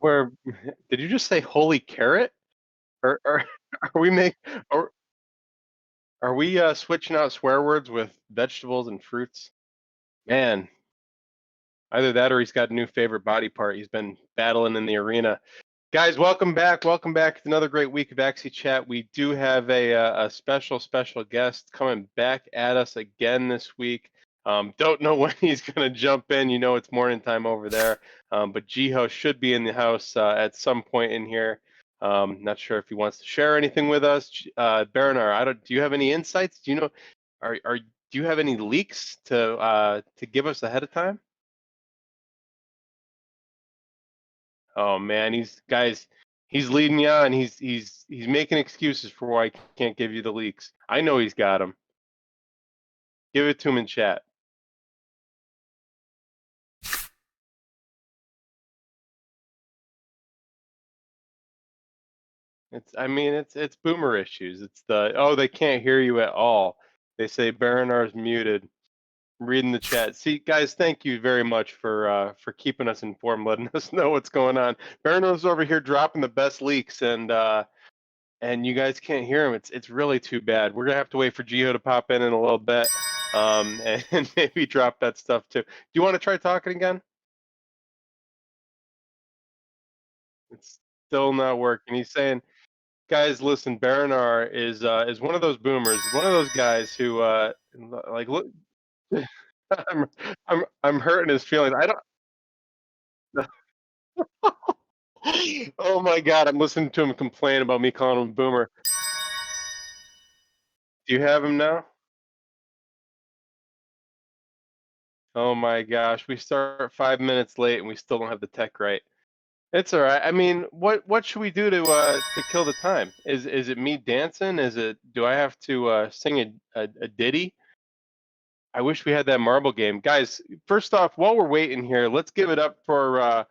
Where did you just say holy carrot? Or are we make are are we switching out swear words with vegetables and fruits? Man, either that or he's got a new favorite body part. He's been battling in the arena. Guys, welcome back. Welcome back to another great week of Axie Chat. We do have a special guest coming back at us again this week. Don't know when he's going to jump in. You know, it's morning time over there. But Jiho should be in the house at some point in here. Not sure if he wants to share anything with us. Baronar, do you have any insights? Do you know, do you have any leaks to give us ahead of time? Oh man, he's leading you on. He's making excuses for why he can't give you the leaks. I know he's got them. Give it to him in chat. It's boomer issues. It's they can't hear you at all. They say Baronar's muted. Reading the chat. See, guys, thank you very much for keeping us informed, letting us know what's going on. Baronar's over here dropping the best leaks, and you guys can't hear him. It's really too bad. We're gonna have to wait for Jiho to pop in a little bit, and maybe drop that stuff too. Do you want to try talking again? It's still not working. He's saying, guys, listen, Baronar is one of those boomers, one of those guys who like look. I'm I'm hurting his feelings. I don't. Oh my God, I'm listening to him complain about me calling him a boomer. Do you have him now? Oh my gosh, we start 5 minutes late and we still don't have the tech right. It's all right. I mean, what should we do to kill the time? Is it me dancing? Is it do I have to sing a ditty? I wish we had that marble game. Guys, first off, while we're waiting here, let's give it up for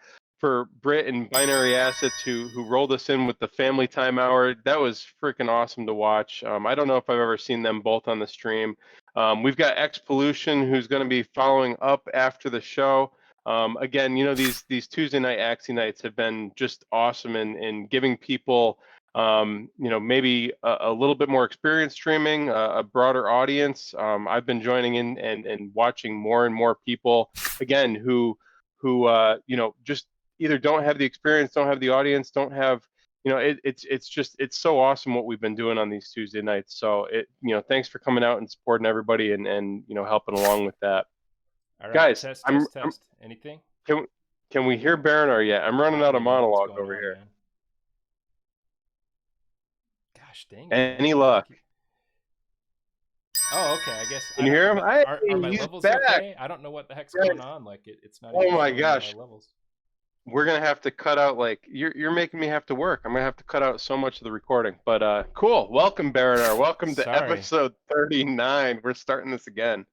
Britt and Binary Assets who rolled us in with the family time hour. That was freaking awesome to watch. I don't know if I've ever seen them both on the stream. We've got X Pollution who's going to be following up after the show. Again, you know these Tuesday night Axie nights have been just awesome in giving people you know, maybe a little bit more experience streaming, a broader audience. I've been joining in and watching more and more people again who you know just either don't have the experience, don't have the audience, don't have you know it's just it's so awesome what we've been doing on these Tuesday nights. So it you know thanks for coming out and supporting everybody and you know helping along with that, All right, guys. test, I'm, test, I'm test. Anything? can we hear Baronar yet? I'm running I out don't of even know what's monologue going over on, here. man. Gosh dang it, man. Any Why does it luck? keep... Oh, okay. I guess Can I you don't. hear him? Hey, Are my he's levels back. okay? I don't know what the heck's Guys, going on. Like it's not oh even my showing me my gosh, levels. we're gonna have to cut out like you're making me have to work. I'm gonna have to cut out so much of the recording. But cool. Welcome, Baronar. Welcome to Sorry. episode 39. We're starting this again.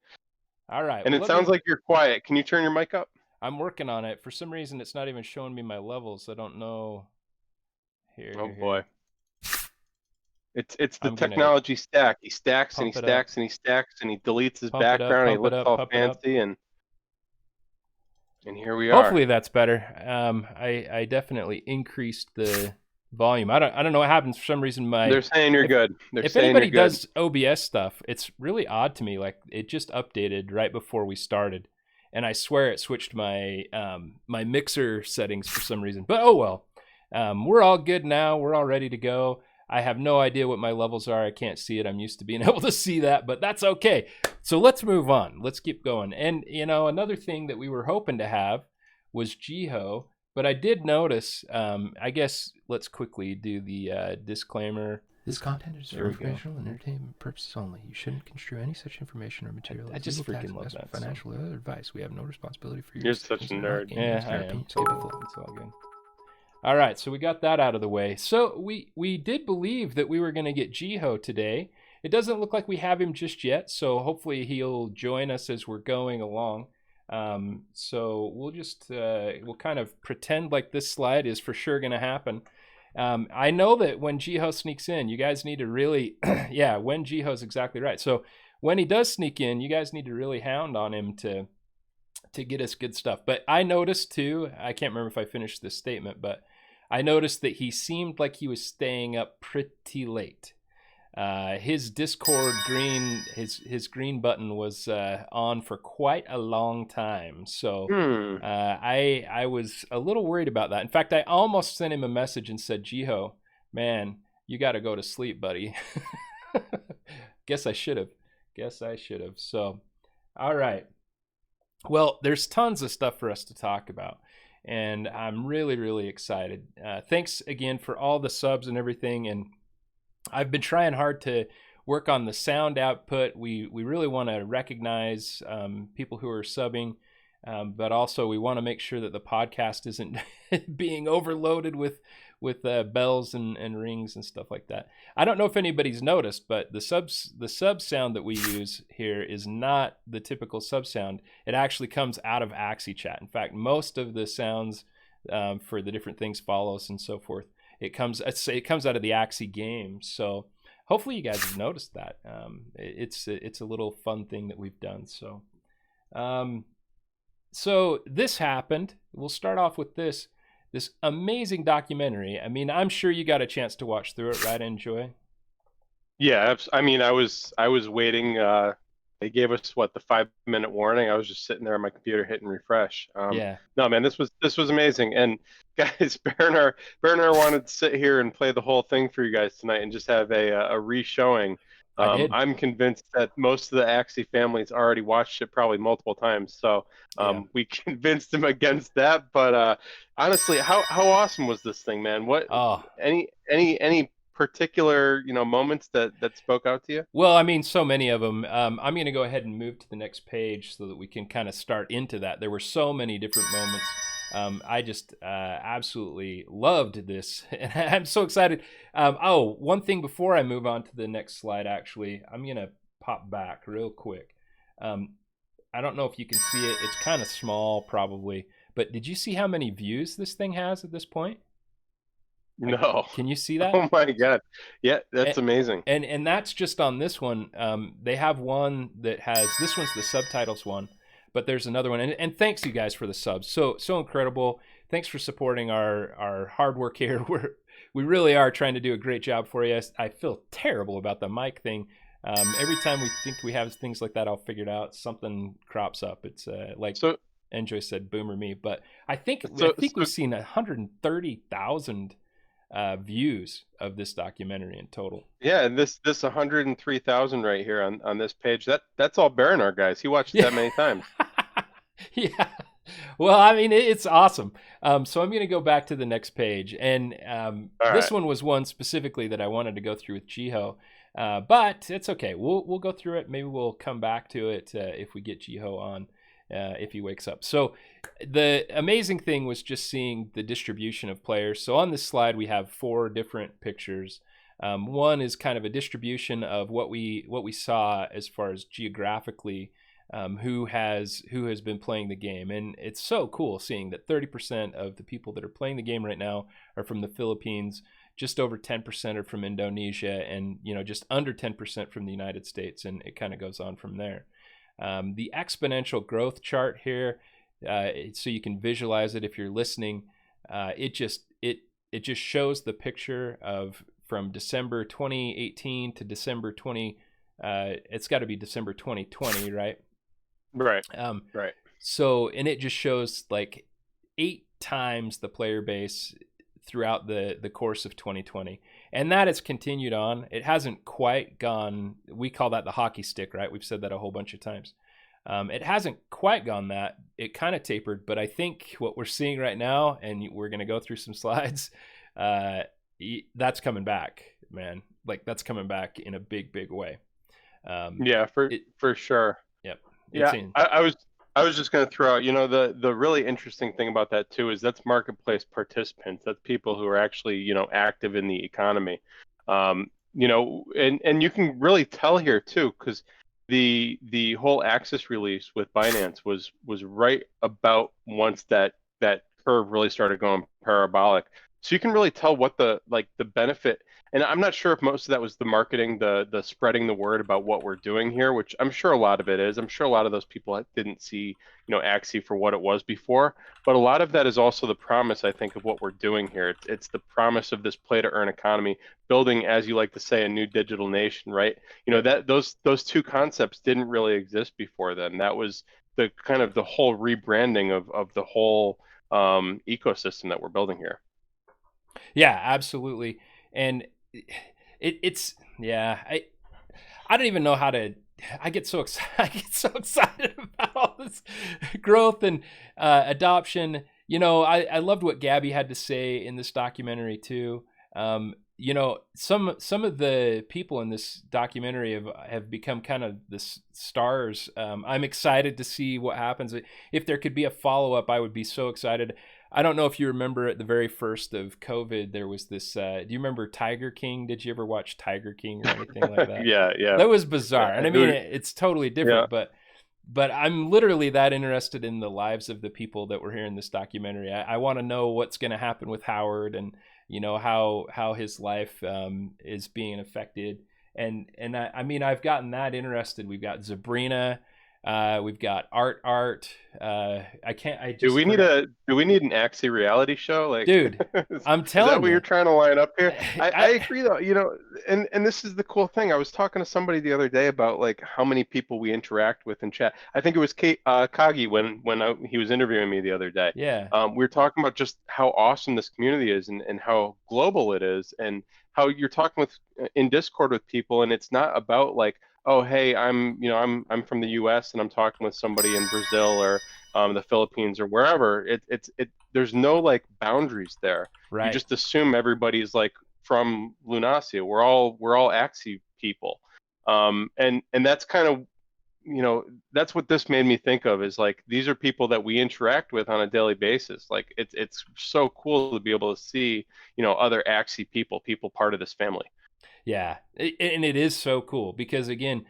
All right. And Well, it let sounds me. like you're quiet. Can you turn your mic up? I'm working on it. For some reason, it's not even showing me my levels. I don't know. Here, Oh here, here. boy. It's the I'm gonna technology stack. He stacks and he pump it up, stacks and he stacks and he deletes his pump it up, background and he pump it looks up, all pump it up. fancy and here we are. Hopefully that's better. I definitely increased the volume. I don't know what happens for some reason. They're saying you're If good. They're if saying you're anybody good. does OBS stuff, it's really odd to me. Like it just updated right before we started, and I swear it switched my my mixer settings for some reason. But oh well, we're all good now. We're all ready to go. I have no idea what my levels are. I can't see it. I'm used to being able to see that, but that's okay. So let's move on. Let's keep going. And you know, another thing that we were hoping to have was Jiho, but I did notice. I guess let's quickly do the disclaimer. This content is There for we go. informational and entertainment purposes only. You shouldn't construe any such information or material I as just legal, freaking tax, love investment, that, so. financial, or other advice. We have no responsibility for your You're decisions such a and are not nerd. aiming Yeah, at I your am. opinions. Give a full. It's all good. All right, so we got that out of the way. So we did believe that we were going to get Jiho today. It doesn't look like we have him just yet, so hopefully he'll join us as we're going along. So we'll just we'll kind of pretend like this slide is for sure going to happen. I know that when Jiho sneaks in, you guys need to really, yeah, when Jiho's exactly right. So when he does sneak in, you guys need to really hound on him to get us good stuff. But I noticed too, I can't remember if I finished this statement, but I noticed that he seemed like he was staying up pretty late. His Discord green, his green button was on for quite a long time. So I was a little worried about that. In fact, I almost sent him a message and said, "Jiho, man, you got to go to sleep, buddy." Guess I should have. So, all right. Well, there's tons of stuff for us to talk about, and I'm really, really excited. Thanks again for all the subs and everything, and I've been trying hard to work on the sound output. We really want to recognize people who are subbing, but also we want to make sure that the podcast isn't being overloaded with bells and rings and stuff like that. I don't know if anybody's noticed, but the sub sound that we use here is not the typical sub sound. It actually comes out of Axie Chat. In fact, most of the sounds for the different things, follows and so forth, it comes out of the Axie game. So hopefully you guys have noticed that. It's a little fun thing that we've done. So this happened. We'll start off with this amazing documentary. I mean, I'm sure you got a chance to watch through it, right, Enjoi? Yeah, I mean, I was waiting. They gave us what, the 5 minute warning. I was just sitting there on my computer hitting refresh. Yeah. No, man, this was amazing. And guys, Baronar wanted to sit here and play the whole thing for you guys tonight and just have a re-showing. I did. I'm convinced that most of the Axie families already watched it probably multiple times. So we convinced them against that. But honestly, how awesome was this thing, man? What Oh, any particular, moments that spoke out to you? Well, I mean, so many of them. I'm going to go ahead and move to the next page so that we can kind of start into that. There were so many different moments. I just absolutely loved this, and I'm so excited. Oh, one thing before I move on to the next slide, actually, I'm going to pop back real quick. I don't know if you can see it. It's kind of small, probably. But did you see how many views this thing has at this point? No. Can you see that? Oh my God. Yeah, that's amazing. And that's just on this one. They have one that has, this one's the subtitles one, but there's another one. And thanks you guys for the subs. So incredible. Thanks for supporting our hard work here. We really are trying to do a great job for you. I feel terrible about the mic thing. Every time we think we have things like that all figured out, something crops up. It's like Enjoi said, boomer me. But I think we've seen 130,000 views of this documentary in total. Yeah, and this 103,000 right here on this page, that's all baronar, guys. He watched it that many times. Yeah. Well, I mean, it's awesome. So I'm going to go back to the next page, and this one was one specifically that I wanted to go through with Jiho, but it's okay. We'll go through it. Maybe we'll come back to it if we get Jiho on. If he wakes up. So the amazing thing was just seeing the distribution of players. So on this slide, we have 4 different pictures. One is kind of a distribution of what we saw as far as geographically who has been playing the game. And it's so cool seeing that 30% of the people that are playing the game right now are from the Philippines, just over 10% are from Indonesia, and just under 10% from the United States, and it kind of goes on from there. The exponential growth chart here, so you can visualize it if you're listening. It just shows the picture of from December 2018 to December 20. It's got to be December 2020, right? Right. Right. So, and it just shows like 8 times the player base throughout the course of 2020, and that has continued on. It hasn't quite gone, we call that the hockey stick, right? We've said that a whole bunch of times. It hasn't quite gone that. It kind of tapered, but I think what we're seeing right now, and we're going to go through some slides, that's coming back, man. Like, that's coming back in a big way. Yeah, for sure. Yep. Yeah, I was just going to throw out, the really interesting thing about that too is that's marketplace participants. That's people who are actually, active in the economy. And you can really tell here too, because the whole Axis release with Binance was right about once that curve really started going parabolic. So you can really tell what the benefit. And I'm not sure if most of that was the marketing, the spreading the word about what we're doing here, which I'm sure a lot of it is. I'm sure a lot of those people didn't see, Axie for what it was before. But a lot of that is also the promise, I think, of what we're doing here. It's the promise of this play to earn economy, building, as you like to say, a new digital nation, right? That those 2 concepts didn't really exist before then. That was the kind of the whole rebranding of the whole ecosystem that we're building here. Yeah, absolutely. And it's I don't even know how to. I get so excited about all this growth and adoption. I loved what Gabby had to say in this documentary too. Some of the people in this documentary have become kind of the stars. I'm excited to see what happens. If there could be a follow-up, I would be so excited. I don't know if you remember at the very first of COVID, there was this, do you remember Tiger King? Did you ever watch Tiger King or anything like that? Yeah. That was bizarre. And I mean, it's totally different, but I'm literally that interested in the lives of the people that were here in this documentary. I want to know what's going to happen with Howard, and how his life is being affected. And I mean, I've gotten that interested. We've got Zabrina. We've got art. Do we need an Axie reality show? Like, dude, I'm telling you. Is that what you're trying to line up here? I agree though, and this is the cool thing. I was talking to somebody the other day about like how many people we interact with in chat. I think it was Kagi when he was interviewing me the other day. Yeah. We were talking about just how awesome this community is and how global it is, and how you're talking in Discord with people, and it's not about like, oh, hey, I'm from the U.S. and I'm talking with somebody in Brazil or the Philippines or wherever. There's no like boundaries there. Right. You just assume everybody's like from Lunacia. We're all Axie people, and that's kind of, that's what this made me think of, is like, these are people that we interact with on a daily basis. Like, it's so cool to be able to see, other Axie people part of this family. Yeah, and it is so cool because, again,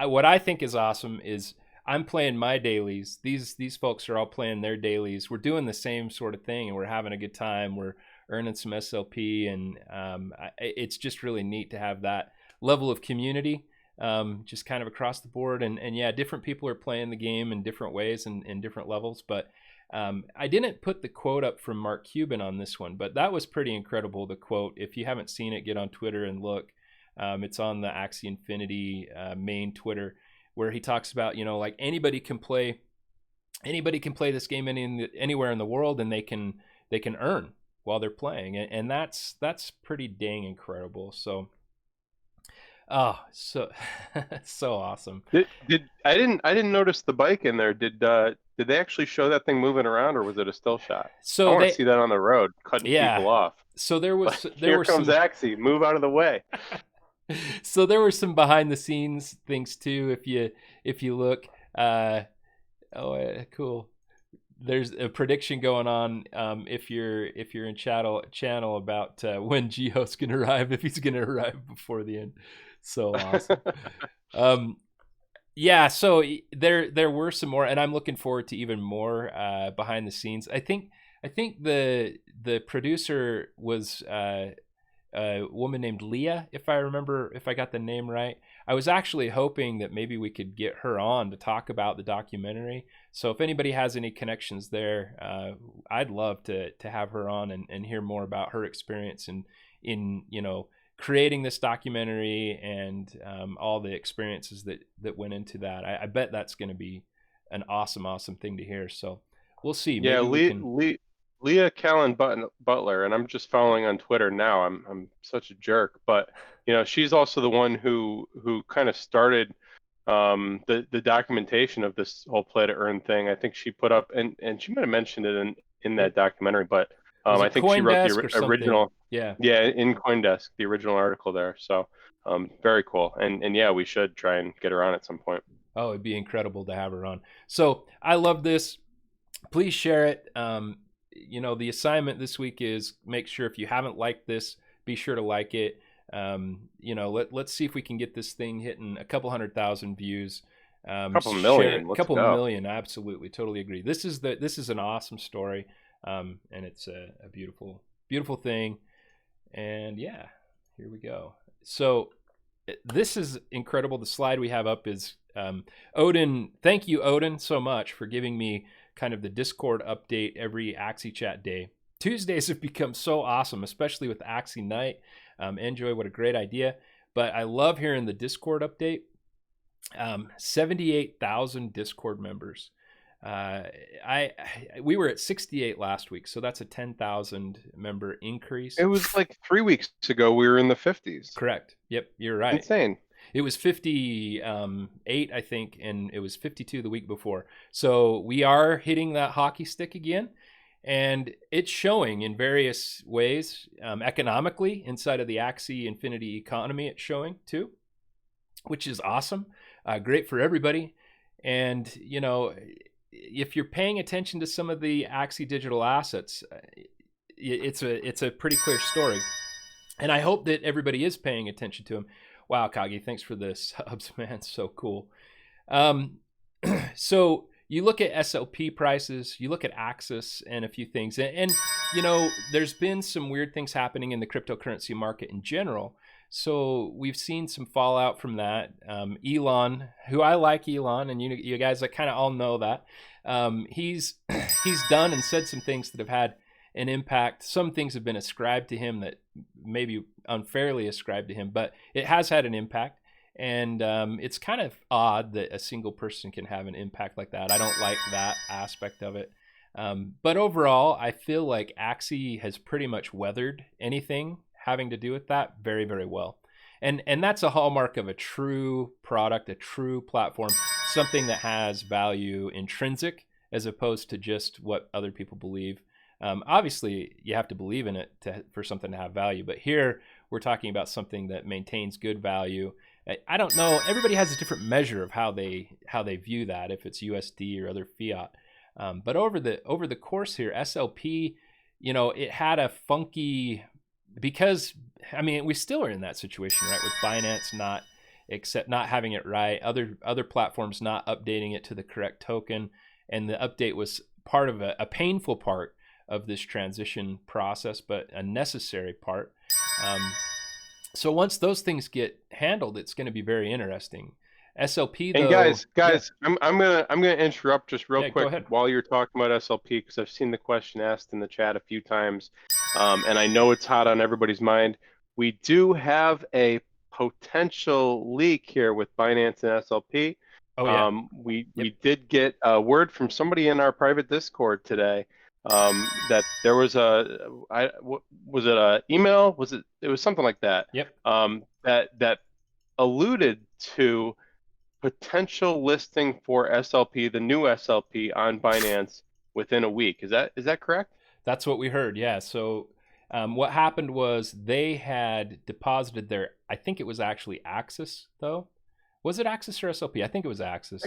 what I think is awesome is I'm playing my dailies. These folks are all playing their dailies. We're doing the same sort of thing, and we're having a good time. We're earning some SLP, and it's just really neat to have that level of community, just kind of across the board. And yeah, different people are playing the game in different ways and in different levels. But I didn't put the quote up from Mark Cuban on this one, but that was pretty incredible, the quote. If you haven't seen it, get on Twitter and look. It's on the Axie Infinity main Twitter, where he talks about, like, anybody can play this game anywhere in the world, and they can earn while they're playing, and that's pretty dang incredible. So so awesome. I didn't notice the bike in there. Did they actually show that thing moving around, or was it a still shot? So I want to see that on the road, cutting people off. So there was Here comes Axie. Move out of the way. So there were some behind the scenes things too. If you look, cool. There's a prediction going on. If you're in channel about when Jiho's gonna arrive, if he's gonna arrive before the end. So awesome. Yeah. So there were some more, and I'm looking forward to even more behind the scenes. I think the producer was a woman named Leah, if I got the name right. I was actually hoping that maybe we could get her on to talk about the documentary. So if anybody has any connections there, I'd love to have her on and hear more about her experience in creating this documentary and all the experiences that went into that. I bet that's going to be an awesome thing to hear. So we'll see. Yeah, Leah Callan Butler, and I'm just following on Twitter now. I'm such a jerk, but she's also the one who kind of started the documentation of this whole play to earn thing. I think she put up, and she might have mentioned it in that documentary, but I think she wrote the original. Yeah, in CoinDesk, the original article there. So very cool, and yeah, we should try and get her on at some point. Oh, it'd be incredible to have her on. So I love this. Please share it. The assignment this week is make sure, if you haven't liked this, be sure to like it. Let's see if we can get this thing hitting a couple 100,000 views. A couple million. Let's couple go. million. Absolutely. Totally agree. This is an awesome story. And it's a beautiful thing. And yeah, here we go. So this is incredible. The slide we have up is Odin. Thank you, Odin, so much for giving me kind of the Discord update every Axie Chat day. Tuesdays have become so awesome, especially with Axie Night. Enjoi, what a great idea. But I love hearing the Discord update. 78,000 Discord members. We were at 68 last week, so that's a 10,000 member increase. It was like 3 weeks ago we were in the 50s. Correct. Yep, you're right. Insane. It was 58, I think, and it was 52 the week before. So we are hitting that hockey stick again, and it's showing in various ways. Economically, inside of the Axie Infinity economy, it's showing too, which is awesome. Great for everybody. And, if you're paying attention to some of the Axie digital assets, it's a pretty clear story. And I hope that everybody is paying attention to them. Wow, Kagi, thanks for the subs, man. So cool. So you look at SLP prices, you look at Axis and a few things. And there's been some weird things happening in the cryptocurrency market in general. So we've seen some fallout from that. Elon, who I like Elon, and you guys, I kind of all know that. He's done and said some things that have had an impact. Some things have been ascribed to him that maybe unfairly ascribed to him, but it has had an impact. And it's kind of odd that a single person can have an impact like that. I don't like that aspect of it. But overall, I feel like Axie has pretty much weathered anything having to do with that very, very well. And that's a hallmark of a true product, a true platform, something that has value intrinsic as opposed to just what other people believe. Obviously, you have to believe in it for something to have value. But here we're talking about something that maintains good value. I don't know. Everybody has a different measure of how they view that, if it's USD or other fiat. But over the course here, SLP, it had a funky, because I mean we still are in that situation, right? With Binance not having it right, other platforms not updating it to the correct token, and the update was part of a painful part of this transition process, but a necessary part. So once those things get handled, it's going to be very interesting. SLP though. And guys, yeah, I'm gonna interrupt just real go quick ahead. while you're talking about SLP, because I've seen the question asked in the chat a few times, and I know it's hot on everybody's mind. We do have a potential leak here with Binance and SLP. Oh yeah. We did get a word from somebody in our private Discord today, that there was was it a email? It was something like that. Yep. That alluded to potential listing for SLP, the new SLP on Binance within a week. Is that correct? That's what we heard. Yeah. So what happened was they had deposited their, I think it was actually Axis though. Was it Axis or SLP? I think it was Axis.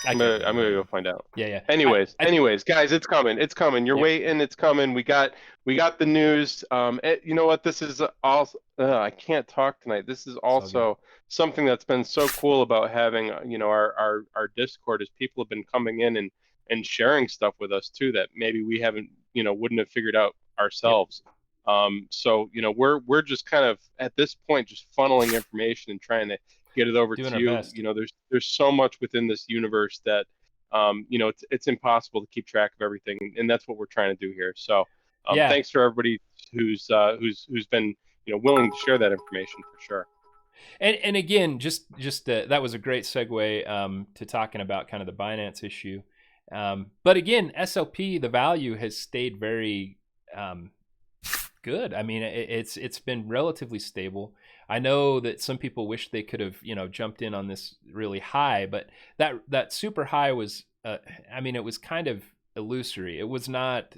I'm gonna go find out. Yeah. Anyways, guys, it's coming. It's coming. You're Yep. waiting. It's coming. We got the news. You know what? This is also. I can't talk tonight. This is also something that's been so cool about having our Discord, is people have been coming in and sharing stuff with us too that maybe we haven't wouldn't have figured out ourselves. Yep. So we're just kind of at this point just funneling information and trying to get it over Doing to our you. best. There's so much within this universe that it's impossible to keep track of everything, and that's what we're trying to do here. So thanks for everybody who's been willing to share that information for sure. And again, just that was a great segue to talking about kind of the Binance issue. But again, SLP, the value has stayed very good. I mean, it's been relatively stable. I know that some people wish they could have jumped in on this really high, but that super high was I mean, it was kind of illusory. It was not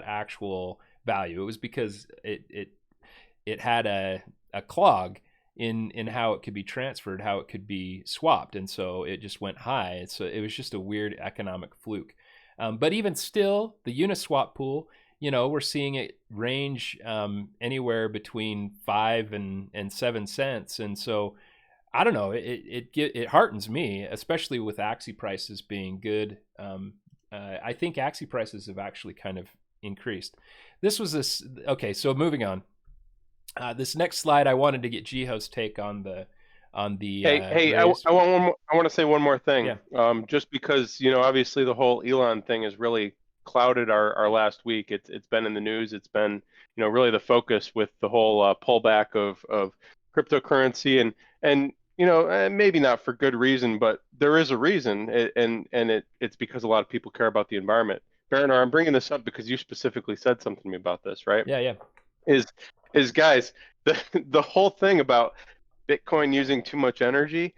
actual value. It was because it had a clog in how it could be transferred, how it could be swapped, and so it just went high. So it was just a weird economic fluke. But even still, the Uniswap pool, we're seeing it range anywhere between 5 and 7 cents, and so I don't know. It heartens me, especially with Axie prices being good. I think Axie prices have actually kind of increased. Okay, so moving on. This next slide, I wanted to get Jiho's take on the. Hey, I want to say one more thing. Yeah. Just because obviously the whole Elon thing has really clouded our last week. It's been in the news. It's been really the focus with the whole pullback of cryptocurrency, and maybe not for good reason, but there is a reason, and it's because a lot of people care about the environment. Baronar, I'm bringing this up because you specifically said something to me about this, right? Yeah. Is guys, the whole thing about Bitcoin using too much energy,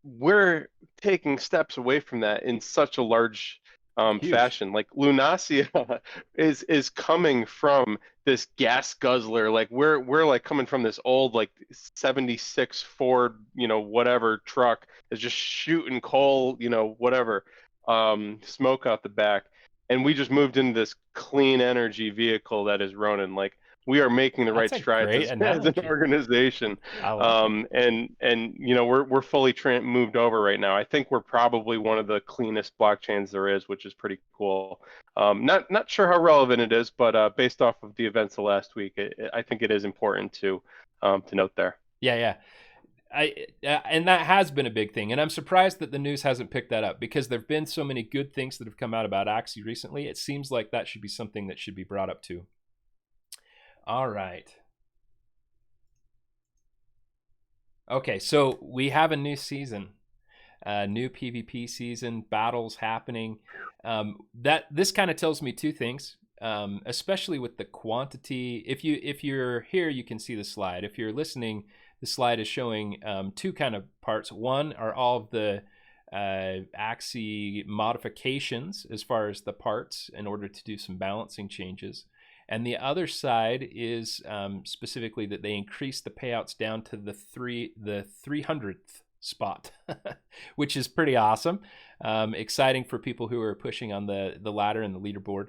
we're taking steps away from that in such a large fashion. Like Lunacia is coming from this gas guzzler. Like we're like coming from this old like 76 Ford, whatever truck is just shooting coal, whatever, smoke out the back. And we just moved into this clean energy vehicle that is Ronin. Like we are making the right strides as an organization. And we're fully moved over right now. I think we're probably one of the cleanest blockchains there is, which is pretty cool. Not sure how relevant it is, but based off of the events of last week, I think it is important to note there. Yeah. And that has been a big thing, and I'm surprised that the news hasn't picked that up, because there've been so many good things that have come out about Axie recently. It seems like that should be something that should be brought up too. All right. Okay, so we have a new season, a new PvP season, battles happening. This kind of tells me two things, especially with the quantity. If you're here, you can see the slide. If you're listening, the slide is showing two kind of parts. One are all of the Axie modifications as far as the parts in order to do some balancing changes. And the other side is specifically that they increase the payouts down to the 300th spot, which is pretty awesome. Exciting for people who are pushing on the ladder and the leaderboard.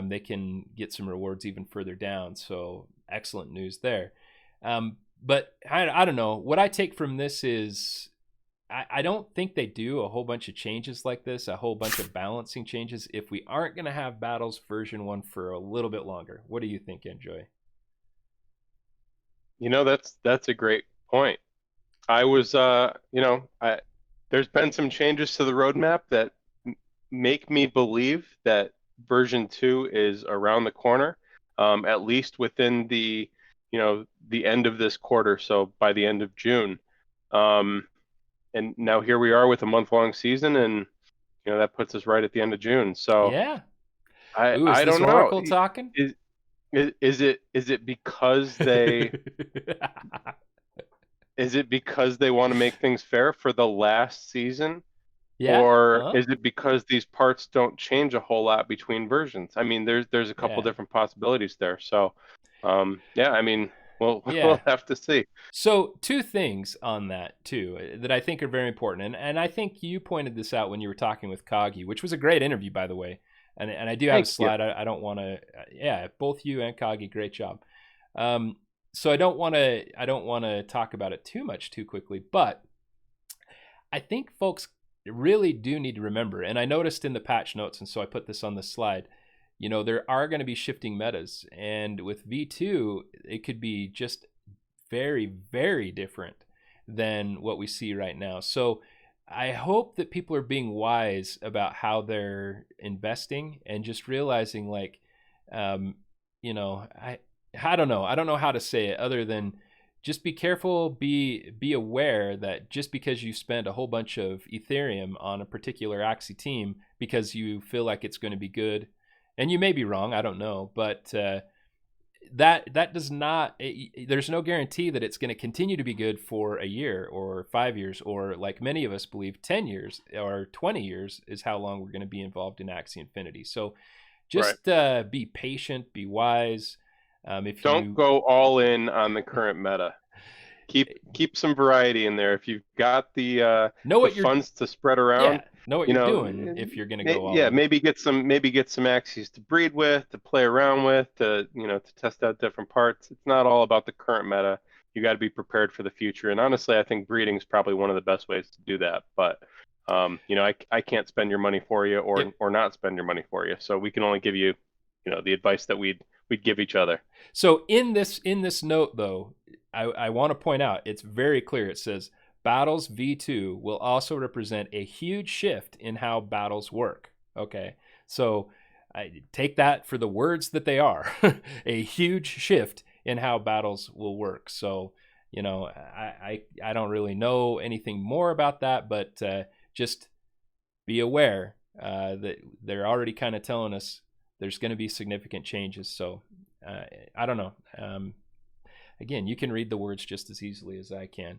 They can get some rewards even further down. So excellent news there. But I don't know. What I take from this is I don't think they do a whole bunch of changes like this, a whole bunch of balancing changes, if we aren't going to have Battles version 1 for a little bit longer. What do you think, Enjoi? That's a great point. I was, there's been some changes to the roadmap that make me believe that version 2 is around the corner, at least within the end of this quarter, so by the end of June. And now here we are with a month-long season, and that puts us right at the end of June. So yeah, I don't know. Oracle talking? Is it because they is it because they want to make things fair for the last season? Yeah. Or is it because these parts don't change a whole lot between versions? I mean, there's a couple different possibilities there. So, yeah, I mean, we'll have to see. So 2 things on that too that I think are very important, and I think you pointed this out when you were talking with Kagi, which was a great interview, by the way. And I do have a slide. I don't want to. Yeah, both you and Kagi, great job. So I don't want to talk about it too much too quickly, but I think folks really do need to remember, and I noticed in the patch notes, and so I put this on the slide. There are going to be shifting metas, and with V2, it could be just very, very different than what we see right now. So I hope that people are being wise about how they're investing and just realizing, like, I don't know. I don't know how to say it other than just be careful, be aware that just because you spend a whole bunch of Ethereum on a particular Axie team because you feel like it's going to be good, and you may be wrong, I don't know, but that does not, there's no guarantee that it's going to continue to be good for a year or 5 years, or like many of us believe 10 years or 20 years is how long we're going to be involved in Axie Infinity. So just be patient, be wise. Don't go all in on the current meta. Keep some variety in there. If you've got the funds to spread around, know what you're doing. If you're going to go all in. maybe get some Axies to breed with, to play around with, to test out different parts. It's not all about the current meta. You got to be prepared for the future. And honestly, I think breeding is probably one of the best ways to do that. But I can't spend your money for you, or not spend your money for you. So we can only give you, the advice that we'd give each other. So in this note, though, I want to point out, it's very clear. It says Battles V2 will also represent a huge shift in how battles work. Okay, so I take that for the words that they are. A huge shift in how battles will work. So I don't really know anything more about that, but just be aware that they're already kind of telling us there's going to be significant changes. So I don't know. Again, you can read the words just as easily as I can.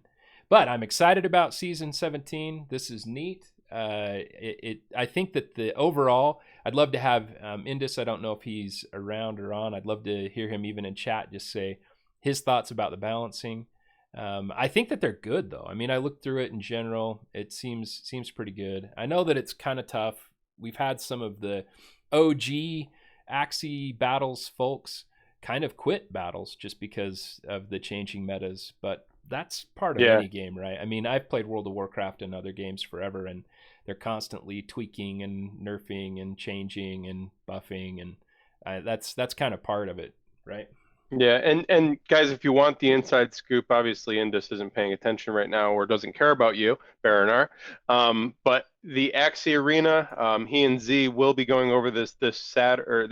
But I'm excited about Season 17. This is neat. I think that the overall, I'd love to have Indus. I don't know if he's around or on. I'd love to hear him even in chat just say his thoughts about the balancing. I think that they're good, though. I mean, I looked through it in general. It seems pretty good. I know that it's kind of tough. We've had some of the OG Axie battles folks kind of quit battles just because of the changing metas, but that's part of any game, right? I mean, I've played World of Warcraft and other games forever, and they're constantly tweaking and nerfing and changing and buffing, and that's kind of part of it, right? Yeah, and guys, if you want the inside scoop, obviously Indus isn't paying attention right now or doesn't care about you, baronar. But the Axie Arena, he and Z will be going over this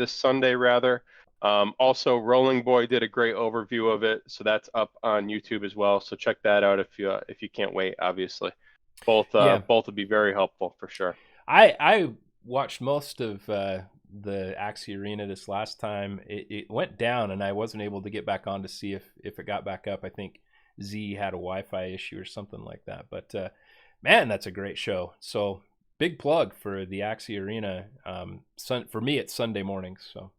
Sunday rather. Also, Rolling Boy did a great overview of it, so that's up on YouTube as well. So check that out if you can't wait. Obviously, both would be very helpful for sure. I watched most of the Axie Arena this last time. It went down, and I wasn't able to get back on to see if it got back up. I think Z had a Wi-Fi issue or something like that. But Man, that's a great show. So big plug for the Axie Arena. For me, it's Sunday mornings. So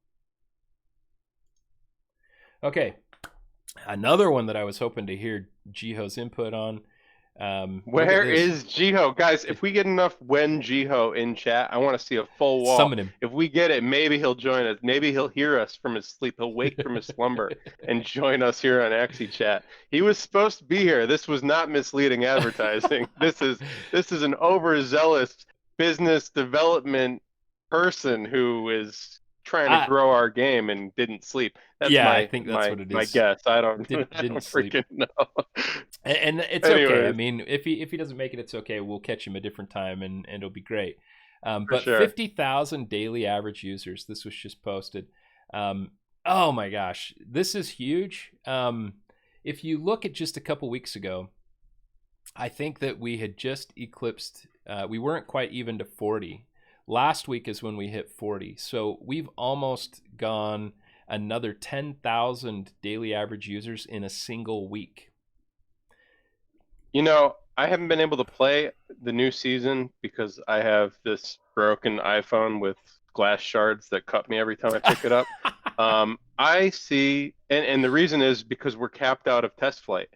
okay, another one that I was hoping to hear Jiho's input on. Look at Where this. is Jiho? Guys, if we get enough when Jiho in chat, I want to see a full wall. Summon him. If we get it, maybe he'll join us. Maybe he'll hear us from his sleep. He'll wake from his slumber and join us here on Axie Chat. He was supposed to be here. This was not misleading advertising. This is an overzealous business development person who is trying to grow our game and didn't sleep. That's I think that's what it my is. guess. I don't Didn't sleep. freaking know. And it's Anyways. okay. I mean, if he doesn't make it, it's okay. We'll catch him a different time, and it'll be great. But sure. 50,000 daily average users. This was just posted. Oh my gosh, this is huge. If you look at just a couple weeks ago, I think that we had just eclipsed. We weren't quite even to 40. Last week is when we hit 40. So we've almost gone another 10,000 daily average users in a single week. You know, I haven't been able to play the new season because I have this broken iPhone with glass shards that cut me every time I pick it up. I see, and the reason is because we're capped out of test flight.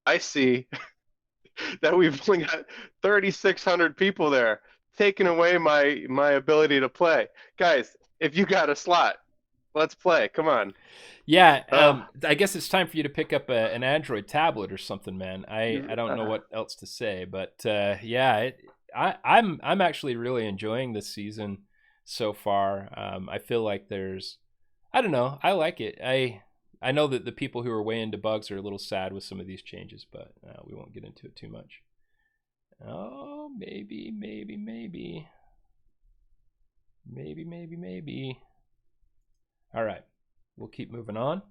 I see that we've only got 3,600 people there, taking away my ability to play. Guys, if you got a slot, let's play. Come on. Yeah, I guess it's time for you to pick up an Android tablet or something, man. I don't know what else to say, but yeah, I'm actually really enjoying this season so far. I feel like I don't know, I like it. I know that the people who are way into bugs are a little sad with some of these changes, but we won't get into it too much. Oh, maybe. All right. We'll keep moving on.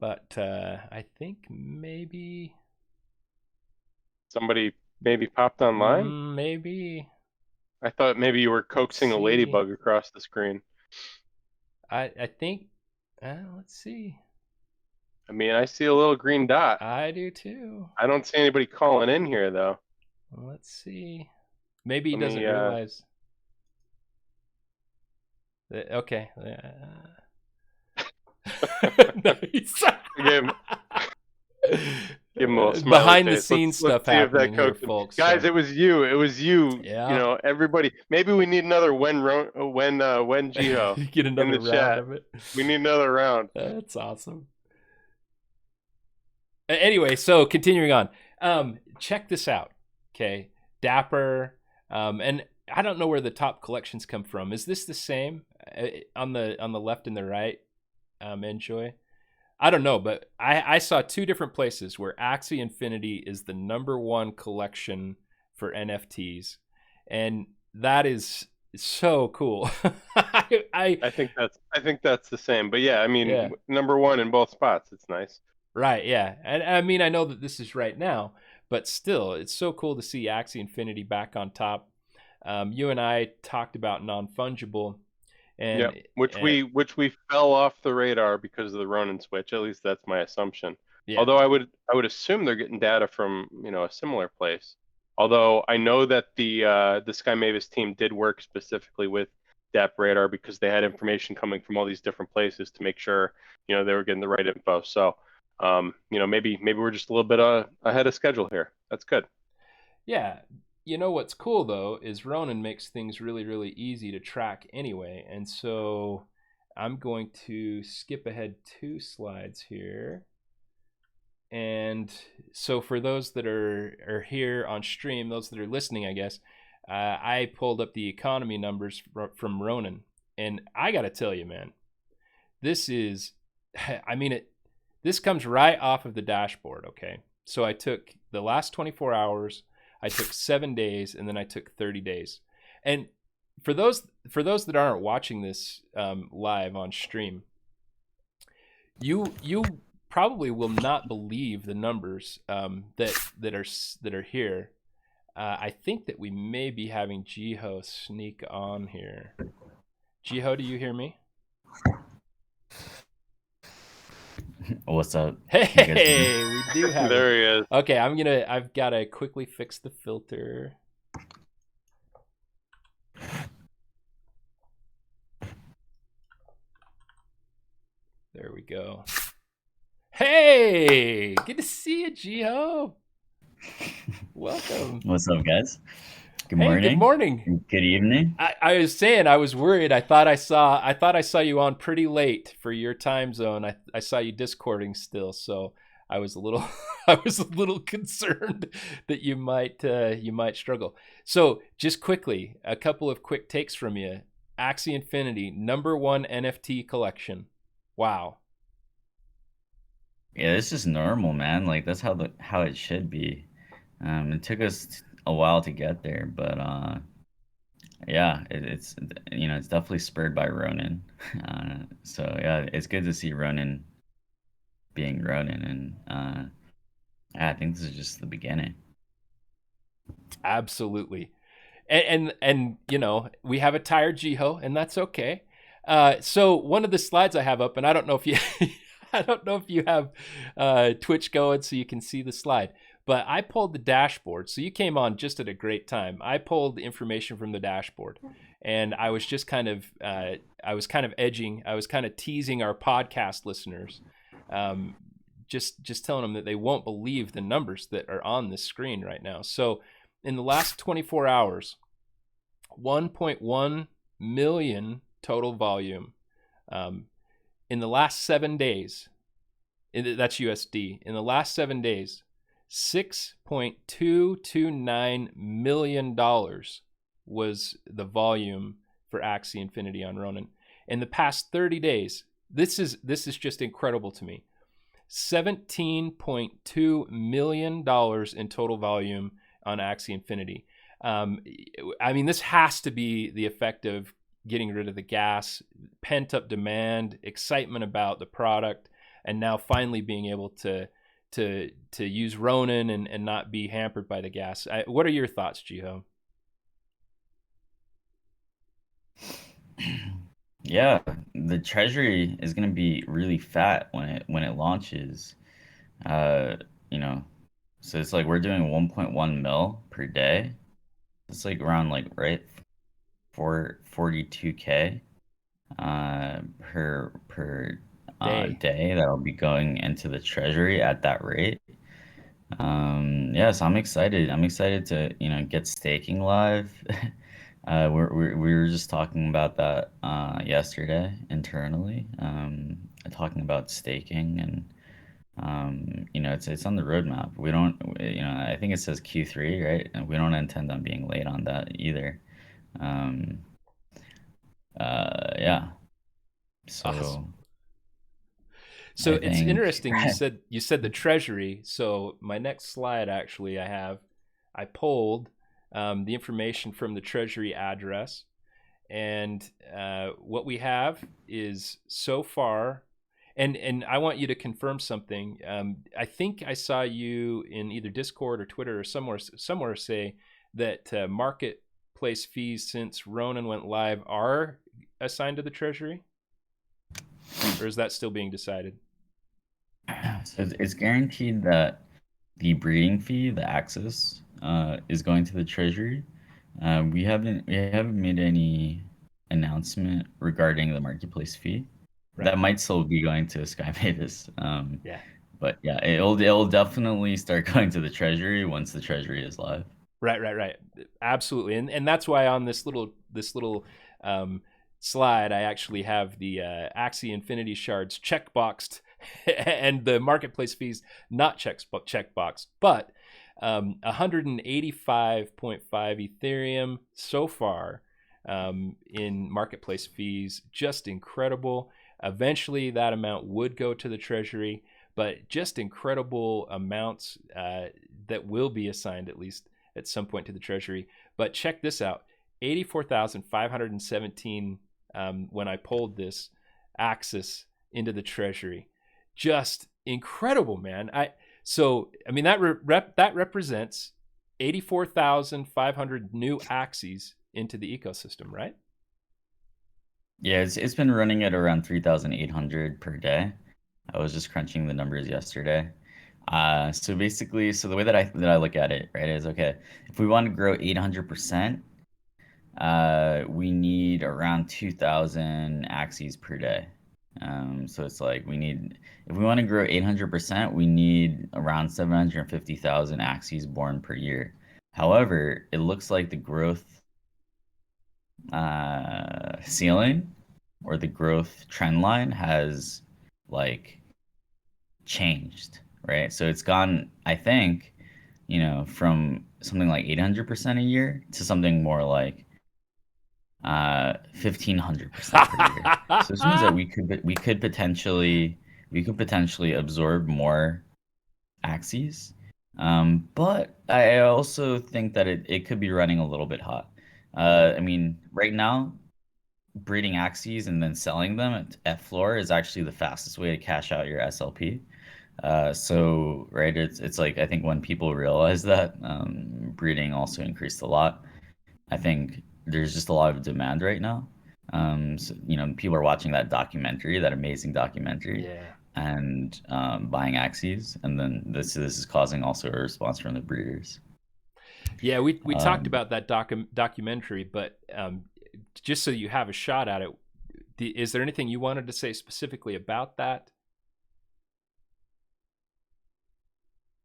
But I think maybe somebody maybe popped online? Maybe. I thought maybe you were coaxing a ladybug across the screen. I think, let's see. I mean, I see a little green dot. I do too. I don't see anybody calling in here, though. Well, let's see. Maybe he doesn't realize. Okay. Nice. Give him a little behind the scenes stuff happening here, folks. Guys, it was you. It was you. Yeah. You know, everybody. Maybe we need another when Jiho get another in the round chat. of it. We need another round. That's awesome. Anyway, so continuing on. Check this out. Okay, Dapper. And I don't know where the top collections come from. Is this the same on the left and the right? Enjoi. I don't know, but I saw two different places where Axie Infinity is the #1 collection for NFTs, and that is so cool. I think that's the same, but yeah, I mean, #1 in both spots. It's nice. Right, yeah, and I mean, I know that this is right now, but still, it's so cool to see Axie Infinity back on top. You and I talked about non-fungible. And which we fell off the radar because of the Ronin switch. At least that's my assumption. Yeah. Although I would assume they're getting data from a similar place. Although I know that the Sky Mavis team did work specifically with DAP radar because they had information coming from all these different places to make sure they were getting the right info. So maybe we're just a little bit ahead of schedule here. That's good. Yeah. You know what's cool, though, is Ronin makes things really, really easy to track anyway. And so I'm going to skip ahead 2 slides here. And so for those that are here on stream, those that are listening, I guess, I pulled up the economy numbers from Ronin. And I got to tell you, man, this is, I mean, this comes right off of the dashboard, okay? So I took the last 24 hours, I took 7 days, and then I took 30 days. And for those that aren't watching this live on stream, you probably will not believe the numbers that are here. I think that we may be having Jiho sneak on here. Jiho, do you hear me? What's up? You guys doing? Hey, we do have it. There he is. Okay, I've got to quickly fix the filter. There we go. Hey, good to see you, Jiho. Welcome. What's up, guys? Good Hey, morning. good morning. Good evening. I was saying I was worried. I thought I saw you on pretty late for your time zone. I saw you discording still, so I was a little I was a little concerned that you might struggle. So just quickly, a couple of quick takes from you. Axie Infinity, #1 NFT collection. Wow. Yeah, this is normal, man. Like that's how it should be. It took us a while to get there, but yeah, it's it's definitely spurred by Ronin. So yeah, it's good to see Ronin being Ronin, and yeah, I think this is just the beginning. Absolutely. And we have a tired Jiho, and that's okay. So one of the slides I have up, and I don't know if you I don't know if you have Twitch going so you can see the slide, but I pulled the dashboard. So you came on just at a great time. I pulled the information from the dashboard, and I was just kind of edging. I was kind of teasing our podcast listeners, just telling them that they won't believe the numbers that are on this screen right now. So in the last 24 hours, 1.1 million total volume. In the last 7 days, that's USD. In the last 7 days, $6.229 million was the volume for Axie Infinity on Ronin. In the past 30 days, this is just incredible to me. $17.2 million in total volume on Axie Infinity. I mean, this has to be the effect of getting rid of the gas, pent up demand, excitement about the product, and now finally being able to use Ronin and not be hampered by the gas. What are your thoughts, Jiho? Yeah, the Treasury is gonna be really fat when it launches. Uh, you know, so it's like we're doing 1.1 mil per day. It's like around like right 42K per Day. day that'll be going into the Treasury at that rate. Yeah, so I'm excited. I'm excited to get staking live. We were just talking about that yesterday internally, talking about staking, and it's on the roadmap. We don't, I think it says Q3, right? And we don't intend on being late on that either. Um, yeah. So Awesome. So it's interesting you said the Treasury. So my next slide, actually, I pulled the information from the Treasury address, and what we have is so far. And I want you to confirm something. I think I saw you in either Discord or Twitter or somewhere say that marketplace fees since Ronin went live are assigned to the Treasury, or is that still being decided? So it's guaranteed that the breeding fee, the access, is going to the Treasury. We haven't made any announcement regarding the marketplace fee. Right. That might still be going to Sky Mavis. Yeah. But yeah, it'll definitely start going to the Treasury once the Treasury is live. Right. Absolutely. And that's why on this little slide, I actually have the Axie Infinity shards checkboxed and the marketplace fees not checkboxed, but 185.5 Ethereum so far in marketplace fees. Just incredible. Eventually that amount would go to the Treasury, but just incredible amounts that will be assigned at least at some point to the Treasury. But check this out, 84,517 when I pulled this Axis into the Treasury. Just incredible, man. I mean that represents 84,500 new Axies into the ecosystem, right? Yeah, it's been running at around 3,800 per day. I was just crunching the numbers yesterday. So basically, so the way that I look at it, right, is okay. If we want to grow 800%, we need around 2,000 axes per day. So it's like if we want to grow 800%, we need around 750,000 axes born per year. However, it looks like the growth ceiling or the growth trend line has like changed, right? So it's gone, I think, from something like 800% a year to something more like 1,500% per year. So this means that we could potentially absorb more axes. But I also think that it could be running a little bit hot. Yeah. I mean, right now, breeding axes and then selling them at floor is actually the fastest way to cash out your SLP. So right, it's like I think when people realize that breeding also increased a lot, I think there's just a lot of demand right now. So, people are watching that documentary, that amazing documentary, Yeah. and buying axes, and then this is causing also a response from the breeders. Yeah, we talked Um, about that documentary, but just so you have a shot at it, is there anything you wanted to say specifically about that?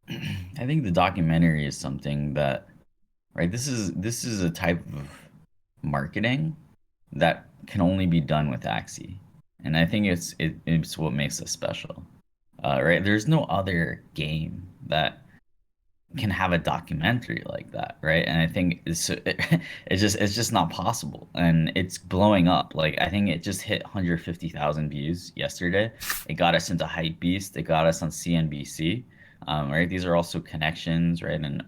I think the documentary is something that, right, this is a type of marketing that can only be done with Axie, and I think it's what makes us special. Right, there's no other game that can have a documentary like that, right? And I think it's just not possible, and it's blowing up. Like I think it just hit 150,000 views yesterday. It got us into Hype Beast. It got us on CNBC. Right, these are also connections, right, and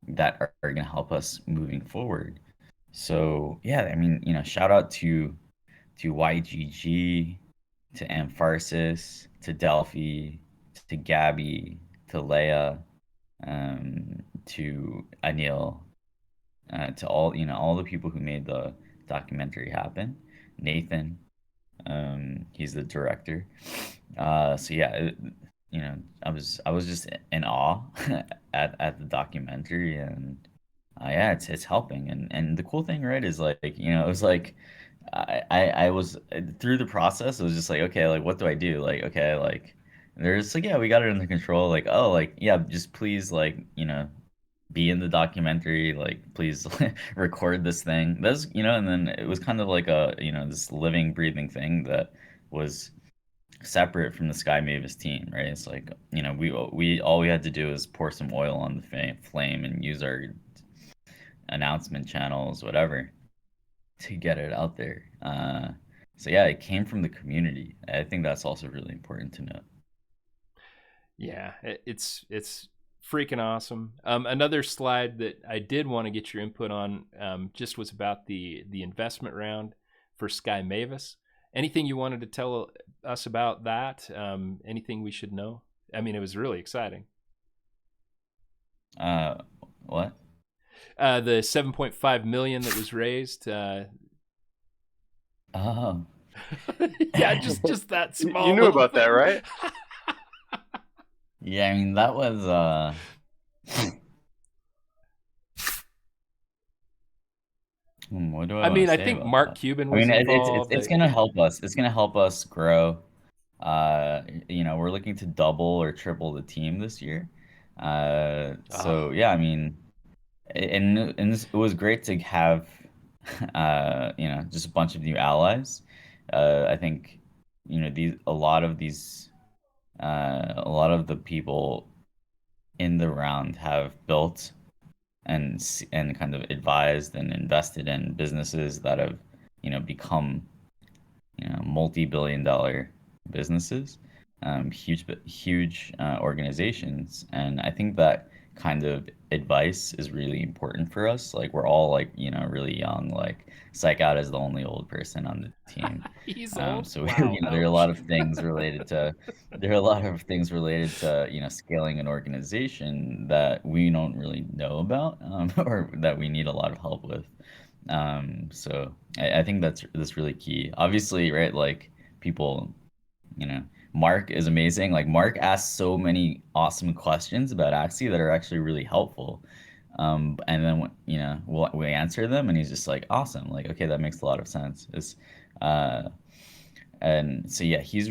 that are going to help us moving forward. So yeah, I mean, shout out to YGG, to Ampharsis, to Delphi, to Gabby, to Leia, to Anil, to all the people who made the documentary happen. Nathan, he's the director. So yeah, I was just in awe at the documentary, and yeah, it's helping. And the cool thing, right, is like, it was like I was through the process. It was just like, okay, like what do I do? Like, okay, like there's like, yeah, we got it under control. Like, oh, like yeah, just please, like, be in the documentary. Like, please record this thing. That's, and then it was kind of like this living, breathing thing that was separate from the Sky Mavis team, right? It's like, we all we had to do is pour some oil on the flame and use our announcement channels, whatever, to get it out there. So yeah, it came from the community. I think that's also really important to note. Yeah, it's freaking awesome. Another slide that I did want to get your input on just was about the investment round for Sky Mavis. Anything you wanted to tell us about that? Anything we should know? I mean, it was really exciting. Uh, what? The 7.5 million that was raised. Oh. Yeah, just that small. You knew little about that, thing. right? Yeah, I mean that was what do I I want mean, to I say think about Mark that? Cuban I was mean, it's involved. it's gonna help us. It's gonna help us grow. We're looking to double or triple the team this year. So Oh, yeah, I mean, it was great to have, just a bunch of new allies. I think, a lot of the people in the round have built and kind of advised and invested in businesses that have, become, multi-billion-dollar businesses, huge organizations, and I think that kind of advice is really important for us. Like we're all like, really young, like Psych Out is the only old person on the team. he's old. So Wow. there are a Ouch. lot of things related to scaling an organization that we don't really know about, or that we need a lot of help with. So I think that's really key. Obviously, right? Like people, you know, Mark is amazing. Like Mark asks so many awesome questions about Axie that are actually really helpful. And then you know we answer them, and he's just like awesome. Like okay, that makes a lot of sense. It's uh, and so yeah, he's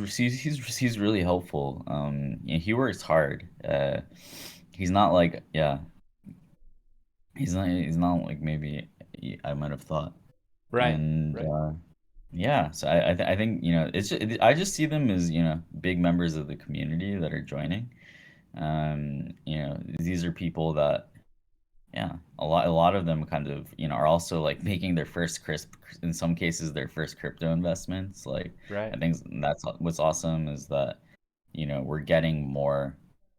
really helpful. You know, he works hard. He's not like yeah, he's not like maybe I might have thought. Right, And right. yeah, so I think you know I just see them as you know big members of the community that are joining. You know, these are people that yeah, a lot of them kind of you know are also like making their first crisp in some cases their first crypto investments. Like Right. I think that's what's awesome is that you know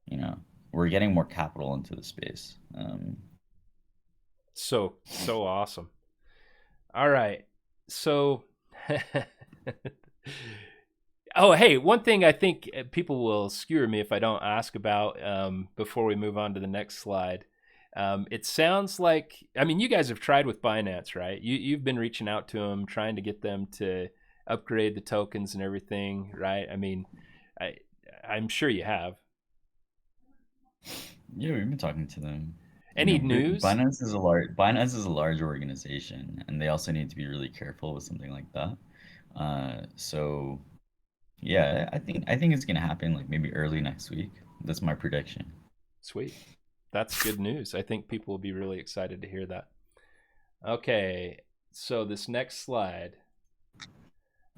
you know we're getting more capital into the space. So awesome. All right. So oh, hey, one thing I think people will skewer me if I don't ask about before we move on to the next slide. It sounds like, I mean, you guys have tried with Binance, right? You've been reaching out to them, trying to get them to upgrade the tokens and everything, right? I mean, I, I'm sure you have. Yeah, we've been talking to them. You Any know, news? Binance is a large organization, and they also need to be really careful with something like that. So yeah, I think it's gonna happen like maybe early next week. That's my prediction. Sweet. That's good news. I think people will be really excited to hear that. Okay, so this next slide.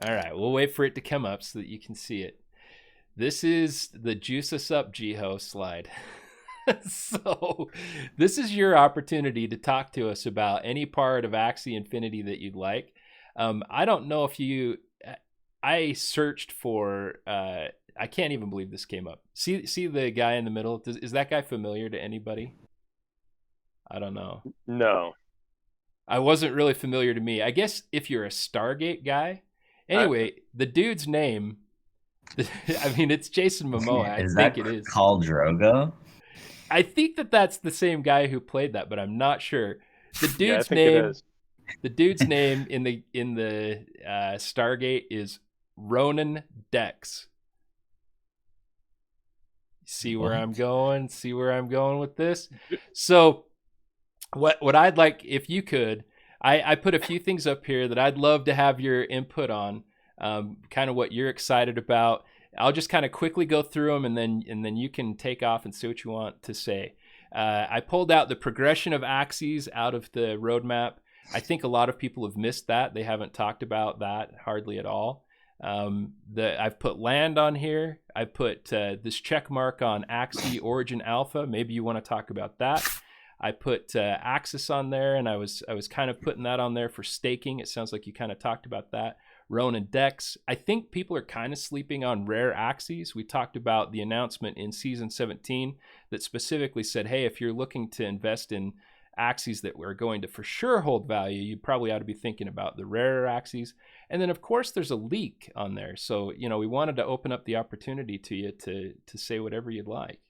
All right, we'll wait for it to come up so that you can see it. This is the Juice Us Up Jiho slide. So, this is your opportunity to talk to us about any part of Axie Infinity that you'd like. I don't know if you. I searched for. I can't even believe this came up. See the guy in the middle. Is that guy familiar to anybody? I don't know. No. I wasn't really familiar to me. I guess if you're a Stargate guy. I, Anyway, the dude's name. I mean, it's Jason Momoa. I Is think that it is. called Drogo? I think that that's the same guy who played that, but I'm not sure. The yeah, I dude's think it name, is. the dude's name in the Stargate is Ronin Decks. See where I'm What? going? See where I'm going with this? So what I'd like if you could, I put a few things up here that I'd love to have your input on, kind of what you're excited about. I'll just kind of quickly go through them, and then you can take off and see what you want to say. I pulled out the progression of Axies out of the roadmap. I think a lot of people have missed that. They haven't talked about that hardly at all. I've put land on here. I put this check mark on Axie Origin Alpha. Maybe you want to talk about that. I put Axis on there, and I was kind of putting that on there for staking. It sounds like you kind of talked about that. Ronin Decks. I think people are kind of sleeping on rare Axies. We talked about the announcement in season 17 that specifically said, hey, if you're looking to invest in Axies that are going to for sure hold value, you probably ought to be thinking about the rarer Axies. And then, of course, there's a leak on there. So, you know, we wanted to open up the opportunity to you to say whatever you'd like.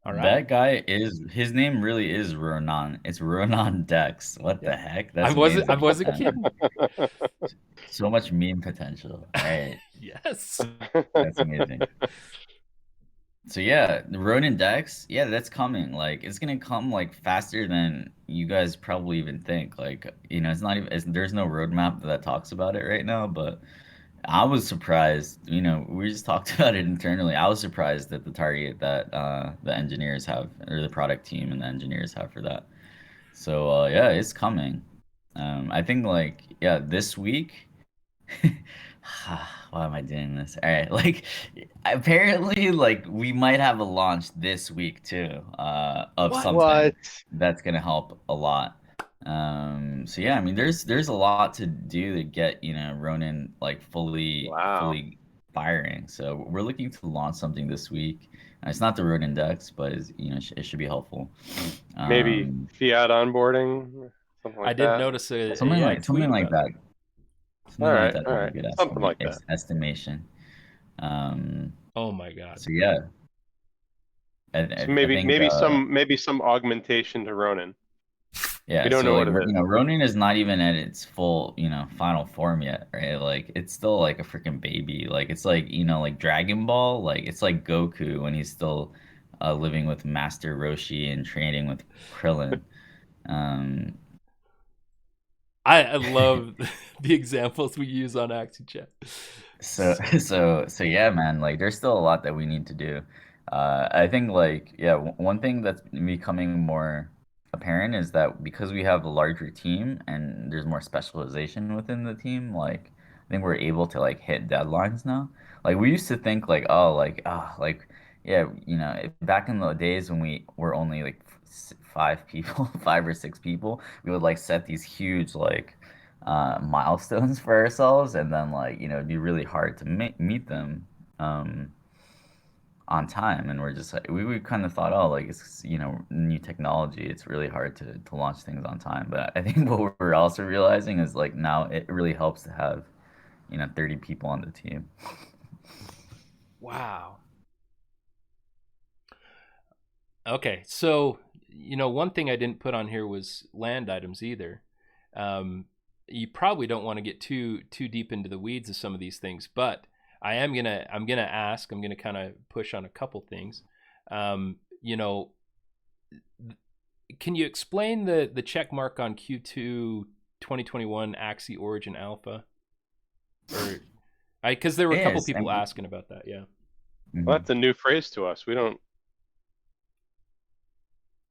All right. That guy is his name really is Ronan. It's Ronan Decks. What Yeah. the heck? I That's wasn't I amazing. wasn't kidding. So much meme potential. All right. Yes. That's amazing. So yeah, the Ronin Decks, yeah, that's coming. Like it's gonna come like faster than you guys probably even think. Like, you know, it's not even there's no roadmap that talks about it right now, but I was surprised. You know, we just talked about it internally. I was surprised at the target that the engineers have, or the product team and the engineers have for that. So yeah, it's coming. I think like yeah, this week. Why am I doing this? All right, like apparently, like we might have a launch this week too, of What? something What? that's gonna help a lot. So yeah, I mean, there's a lot to do to get you know Ronin like Wow. fully firing. So we're looking to launch something this week. It's not the Ronin Decks, but it's, you know it should be helpful. Maybe Um, fiat onboarding, something I like did that. notice something yeah, a like tweet something like about that. that. All Something like right, that's all a right, good something like that. estimation. Um, Oh my god. so yeah, So I maybe think maybe some augmentation to Ronin. We Yeah, don't so know like what it is. Ronin is not even at its full, final form yet, right? Like it's still like a freaking baby. Like it's like, like Dragon Ball, like it's like Goku when he's still living with Master Roshi and training with Krillin. Um I love the examples we use on Axie Chat. So so yeah, man, like there's still a lot that we need to do. I think like yeah, one thing that's becoming more apparent is that because we have a larger team and there's more specialization within the team, like I think we're able to like hit deadlines now. Like we used to think like oh like yeah, back in the days when we were only like five people, 5 or 6 people, we would like set these huge like milestones for ourselves, and then like it'd be really hard to meet them um, on time. And we're just like we kind of thought, oh, like it's new technology, it's really hard to launch things on time. But I think what we're also realizing is like now it really helps to have 30 people on the team. Wow. Okay, so one thing I didn't put on here was land items either. Um, you probably don't want to get too deep into the weeds of some of these things, but I'm gonna ask. I'm gonna kind of push on a couple things. Um, you know, can you explain the check mark on Q2 2021 Axie Origin Alpha? Or because there were a couple Yes, people asking about that. Yeah. Well, mhm. that's a new phrase to us. We don't.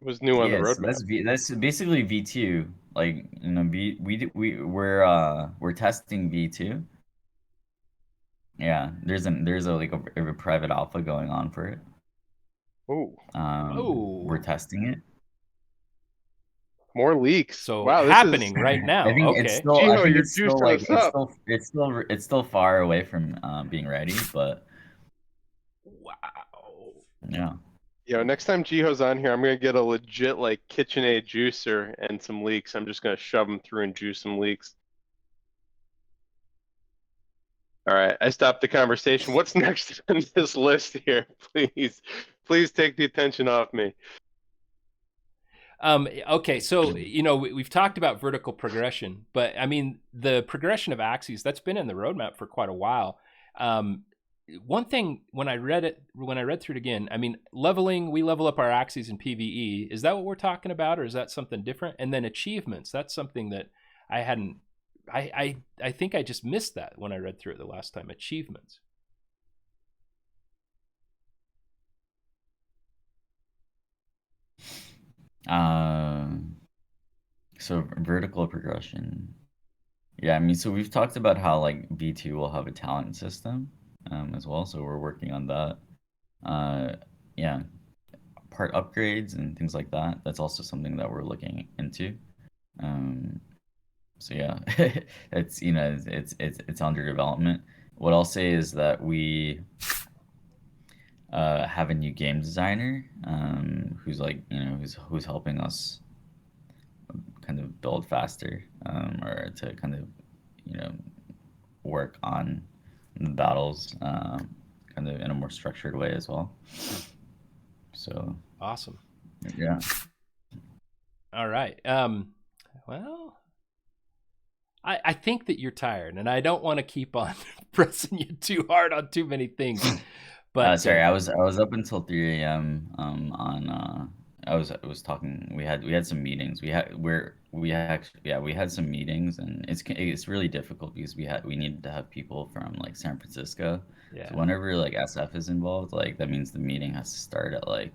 It was new on the Yeah, so roadmap. that's basically V2. Like we're testing V2. Yeah, there's a like a private alpha going on for it. Oh, We're Oh, testing it. more leaks. so Wow, this is happening right I now. think Okay. I Jiho. think You're it's still juicing like us up. it's still far away from being ready, but Wow. yeah. Next time Jiho's on here, I'm gonna get a legit like KitchenAid juicer and some leeks. I'm just gonna shove them through and juice some leeks. All right, I stopped the conversation. What's next on this list here? Please take the attention off me. Okay, so we've talked about vertical progression, but I mean the progression of axes that's been in the roadmap for quite a while. Um, One thing when I read through it again, I mean we level up our axes in PVE. Is that what we're talking about, or is that something different? And then achievements, that's something that I hadn't. I think I just missed that when I read through it the last time. Achievements. Um, so vertical progression. Yeah, I mean, so we've talked about how like V2 will have a talent system as well, so we're working on that. Uh, yeah, part upgrades and things like that. That's also something that we're looking into. Um, so yeah, it's under development. What I'll say is that we have a new game designer who's like who's helping us kind of build faster or to kind of you know work on the battles kind of in a more structured way as well. So Awesome. yeah. All right. Well, I think that you're tired, and I don't want to keep on pressing you too hard on too many things. But Sorry, I was up until 3 a.m. On I was talking. We had some meetings. We had some meetings, and it's really difficult because we needed to have people from like San Francisco. yeah. So whenever like SF is involved, like that means the meeting has to start at like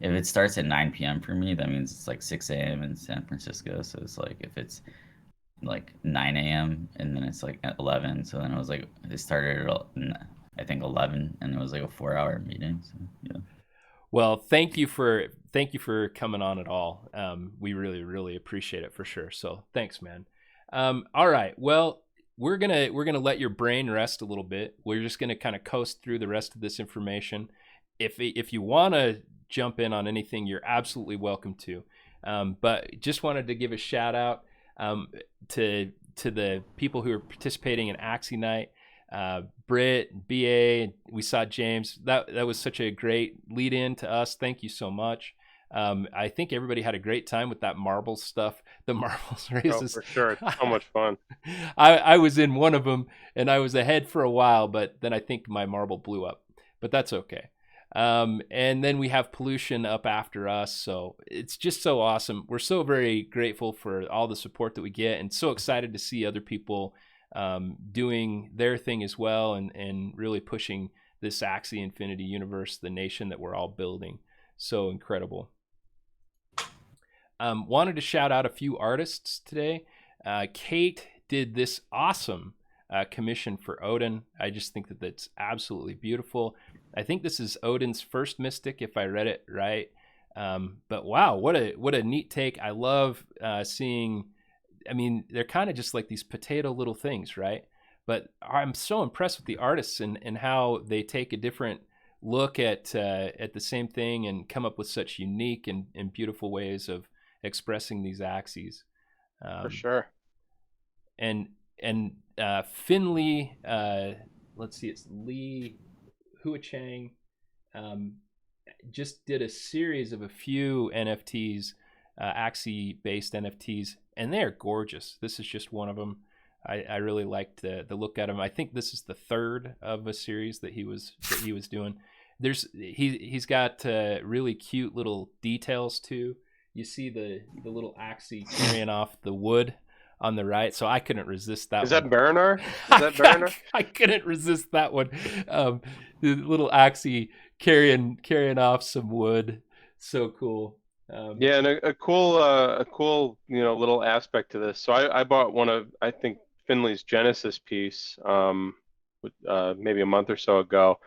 if it starts at 9 p.m. for me, that means it's like 6 a.m. in San Francisco. So it's like if it's like 9 a.m. and then it's like at 11. So then it was like it started at I think 11, and it was like a 4-hour meeting. So yeah. Well, thank you for coming on at all. We really appreciate it for sure. So thanks, man. All right. Well, we're gonna let your brain rest a little bit. We're just gonna kind of coast through the rest of this information. If you want to jump in on anything, you're absolutely welcome to. But just wanted to give a shout out to the people who are participating in Axie Night. Britt, BA, we saw James. That was such a great lead in to us. Thank you so much. I think everybody had a great time with that marbles stuff. The marbles Oh, races. for sure. It's so much fun. I was in one of them and I was ahead for a while, but then I think my marble blew up. But that's okay. And then we have pollution up after us. So it's just so awesome. We're so very grateful for all the support that we get, and so excited to see other people doing their thing as well, and really pushing this Axie Infinity universe, the nation that we're all building. So incredible. Wanted to shout out a few artists today. Kate did this awesome commission for Odin. I just think that that's absolutely beautiful. I think this is Odin's first mystic, if I read it right. But wow, what a neat take. I love seeing, I mean, they're kind of just like these potato little things, right? But I'm so impressed with the artists and how they take a different look at the same thing and come up with such unique and beautiful ways of expressing these axes. For sure. And Finley, let's see, it's Lee Hua Chang, just did a series of a few NFTs, Axie-based NFTs, and they're gorgeous. This is just one of them. I really liked the look at them. I think this is the third of a series that he was doing. He's got really cute little details too. You see the little Axie carrying off the wood on the right, so I couldn't resist that. Is that baronar? Is that baronar? I couldn't resist that one. The little Axie carrying off some wood, so cool. Yeah, and a cool little aspect to this. So I bought one of, I think, Finley's Genesis piece maybe a month or so ago.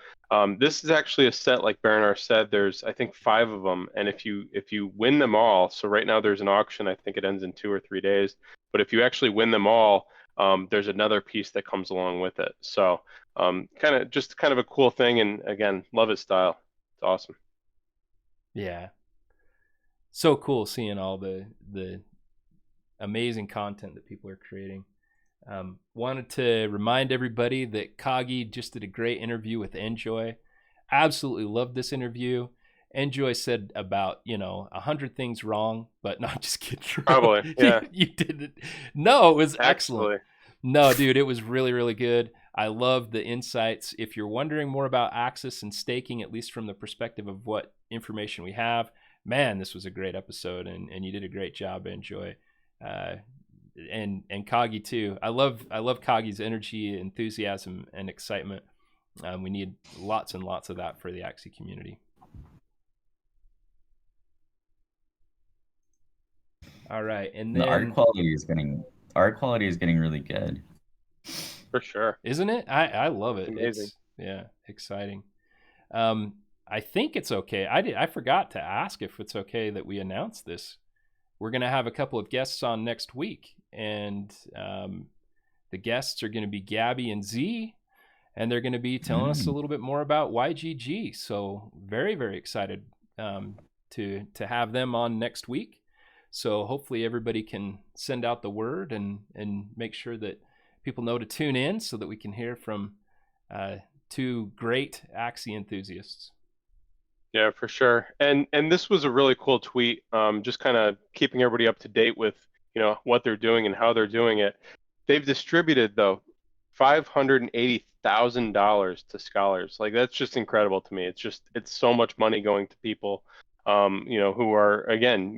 This is actually a set, like Baronar said. There's, I think, 5 of them, and if you win them all, so right now there's an auction. I think it ends in 2 or 3 days. But if you actually win them all, there's another piece that comes along with it. So kind of a cool thing, and again, love his style. It's awesome. Yeah, so cool seeing all the amazing content that people are creating. Wanted to remind everybody that Kagi just did a great interview with Enjoi. Absolutely loved this interview. Enjoi said about 100 things wrong, but not just kidding. Probably, yeah. You didn't. No, it was Actually. excellent. No, dude, it was really, really good. I love the insights. If you're wondering more about Axis and staking, at least from the perspective of what information we have, man, this was a great episode, and you did a great job, Enjoi. And Kagi too. I love Kagi's energy, enthusiasm, and excitement. We need lots and lots of that for the Axie community. All right, and then the art quality is getting really good. For sure, isn't it? I love it. It's amazing. It's exciting. I think it's okay. I forgot to ask if it's okay that we announce this. We're going to have a couple of guests on next week, and the guests are going to be Gabby and Z, and they're going to be telling us a little bit more about YGG. So very, very excited to have them on next week. So hopefully everybody can send out the word and make sure that people know to tune in so that we can hear from 2 great Axie enthusiasts. Yeah, for sure. And this was a really cool tweet, just kind of keeping everybody up to date with, what they're doing and how they're doing it. They've distributed, though, $580,000 to scholars. Like, that's just incredible to me. It's so much money going to people, who are, again,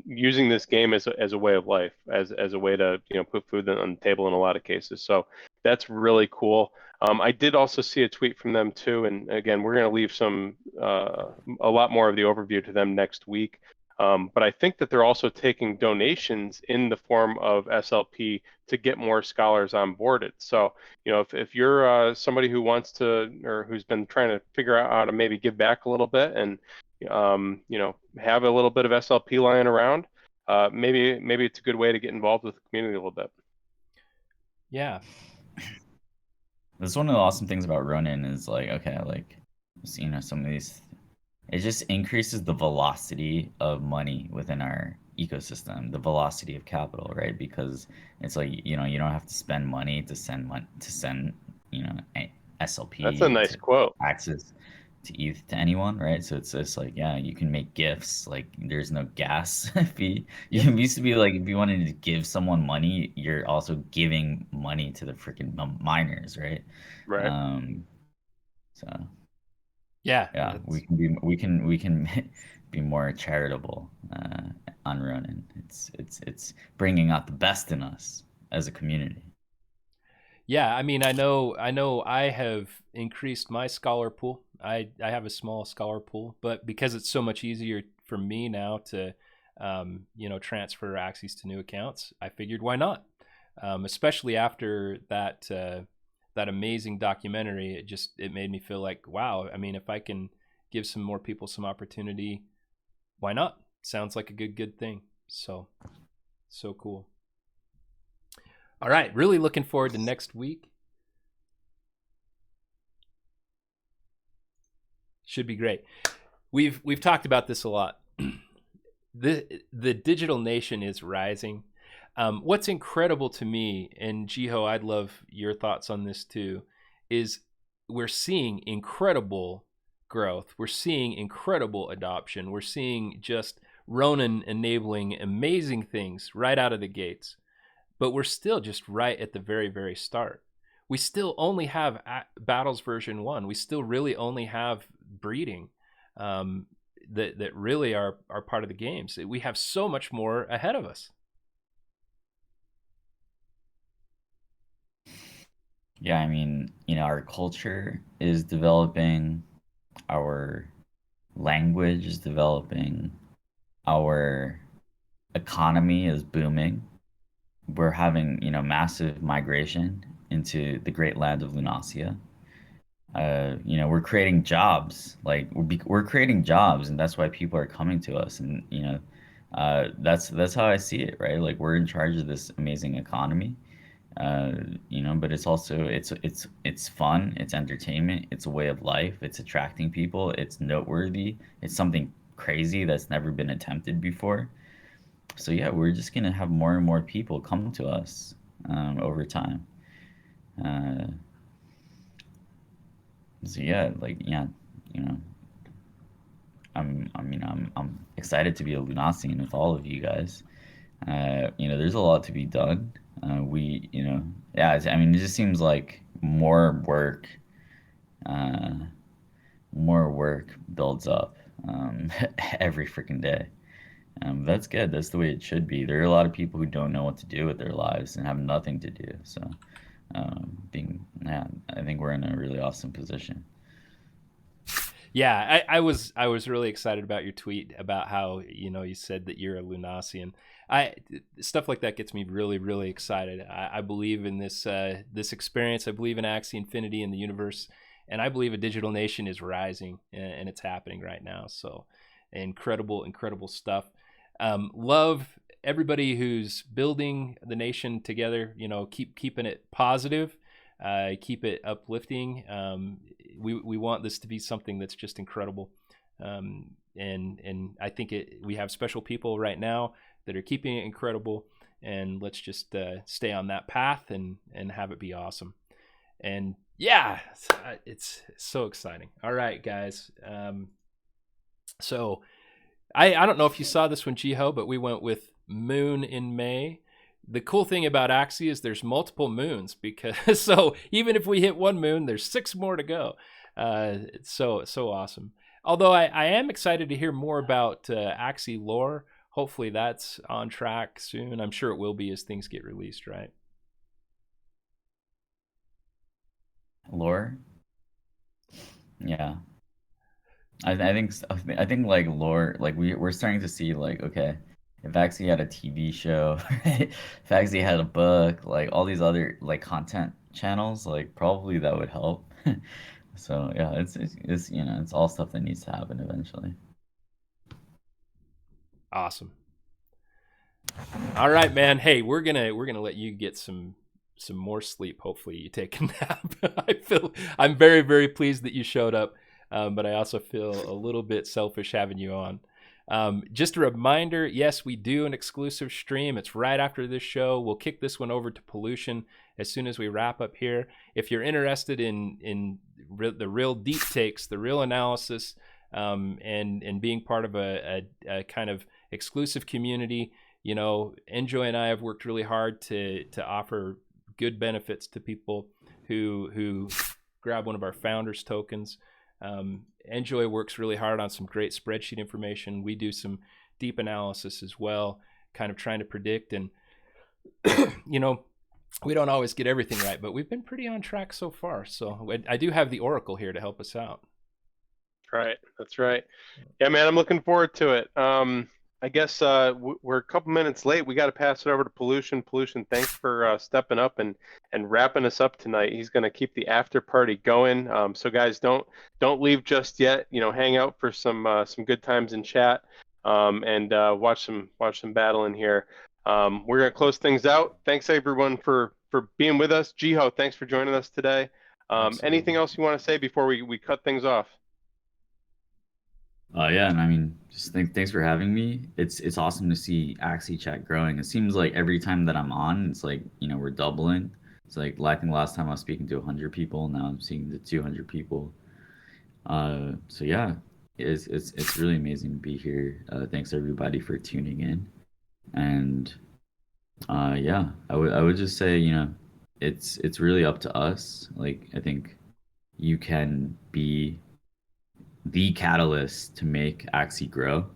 using this game as a way of life, as a way to, put food on the table in a lot of cases. So that's really cool. I did also see a tweet from them too, and again, we're going to leave a lot more of the overview to them next week. But I think that they're also taking donations in the form of SLP to get more scholars onboarded. So, if you're somebody who wants to, or who's been trying to figure out how to maybe give back a little bit and, have a little bit of SLP lying around, maybe it's a good way to get involved with the community a little bit. Yeah. That's one of the awesome things about Ronin is some of these, it just increases the velocity of money within our ecosystem, the velocity of capital, right? Because it's like, you don't have to spend money to send SLP. That's a nice quote. Axis. to ETH to anyone, right? So it's just like, yeah, you can make gifts. Like there's no gas fee. Yep. It used to be like if you wanted to give someone money, you're also giving money to the freaking miners, right? Right. Um, so Yeah, yeah, that's we can be more charitable on Ronin. It's bringing out the best in us as a community. yeah. I mean, I know I have increased my scholar pool. I have a small scholar pool, but because it's so much easier for me now to transfer Axies to new accounts, I figured why not? Especially after that amazing documentary, it made me feel like, wow. I mean, if I can give some more people some opportunity, why not? Sounds like a good thing. So cool. All right, really looking forward to next week. Should be great. We've talked about this a lot. The digital nation is rising. What's incredible to me, and Jiho, I'd love your thoughts on this too, is we're seeing incredible growth. We're seeing incredible adoption. We're seeing just Ronin enabling amazing things right out of the gates. But we're still just right at the very, very start. We still only have Battles version 1. We still really only have breeding um, that really are part of the games. We have so much more ahead of us. Yeah, I mean, our culture is developing, our language is developing, our economy is booming. We're having, massive migration into the great land of Lunacia. We're creating jobs. Like we're creating jobs, and that's why people are coming to us. And that's how I see it, right? Like we're in charge of this amazing economy. uh, but it's also it's fun, it's entertainment, it's a way of life, it's attracting people, it's noteworthy, it's something crazy that's never been attempted before. So yeah, we're just gonna have more and more people come to us over time. Uh, so yeah, like yeah, you know, I'm excited to be a Lunacian with all of you guys. There's a lot to be done. Yeah, I mean, it just seems like uh, more work builds up every freaking day. That's good. That's the way it should be. There are a lot of people who don't know what to do with their lives and have nothing to do. So, yeah, I think we're in a really awesome position. Yeah, I was really excited about your tweet about how you said that you're a Lunacian. I Stuff like that gets me really really excited. I believe in this experience. I believe in Axie Infinity and the universe, and I believe a digital nation is rising and it's happening right now. So incredible stuff. Love everybody who's building the nation together. Keeping it positive, keep it uplifting. We want this to be something that's just incredible. And I think we have special people right now that are keeping it incredible. And let's just stay on that path and have it be awesome. And yeah, it's so exciting. All right, guys. So I don't know if you saw this one, Jiho, but we went with Moon in May. The cool thing about Axie is there's multiple moons, because so even if we hit one moon, there's 6 more to go. It's so awesome. Although I am excited to hear more about Axie lore. Hopefully that's on track soon. I'm sure it will be as things get released, right? Lore, yeah. I think like lore, like we're starting to see like, okay, if Axie had a TV show, right? If Axie had a book, like all these other like content channels, like probably that would help. So yeah, it's all stuff that needs to happen eventually. Awesome. All right, man. Hey, we're gonna let you get some more sleep. Hopefully, you take a nap. I'm very very pleased that you showed up, but I also feel a little bit selfish having you on. Just a reminder, yes, we do an exclusive stream. It's right after this show. We'll kick this one over to Pollution as soon as we wrap up here. If you're interested in the real deep takes, the real analysis, and being part of a kind of exclusive community, you know, Enjoi and I have worked really hard to offer good benefits to people who grab one of our founders tokens. Enjoi works really hard on some great spreadsheet information. We do some deep analysis as well, kind of trying to predict. And, you know, we don't always get everything right, but we've been pretty on track so far. So I do have the Oracle here to help us out. Right. That's right. Yeah, man, I'm looking forward to it. I guess we're a couple minutes late. We got to pass it over to Pollution. Pollution, thanks for stepping up and wrapping us up tonight. He's going to keep the after party going. So guys, don't leave just yet. You know, hang out for some good times in chat, and watch some battling here. We're going to close things out. Thanks everyone for being with us. Jiho, thanks for joining us today. Anything else you want to say before we cut things off? Yeah, and I mean, just thanks for having me. It's awesome to see Axie Chat growing. It seems like every time that I'm on, it's like, you know, we're doubling. It's like, I think last time I was speaking to 100 people, now I'm speaking to 200 people. So yeah, it's really amazing to be here. Thanks everybody for tuning in, and yeah, I would just say, you know, it's really up to us. Like, I think you can be the catalyst to make Axie grow.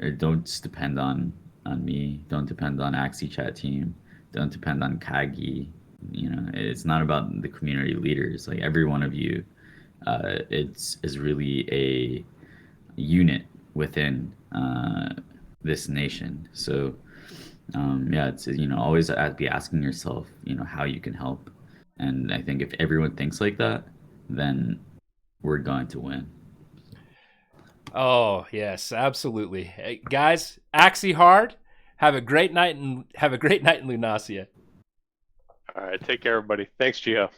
Or don't just depend on me. Don't depend on Axie Chat team. Don't depend on Kagi. You know, it's not about the community leaders. Like, every one of you, is really a unit within this nation. So yeah, it's, you know, always be asking yourself, you know, how you can help. And I think if everyone thinks like that, then we're going to win. Oh, yes, absolutely. Hey, guys, Axie hard. Have a great night in Lunacia. All right, take care, everybody. Thanks, Gio.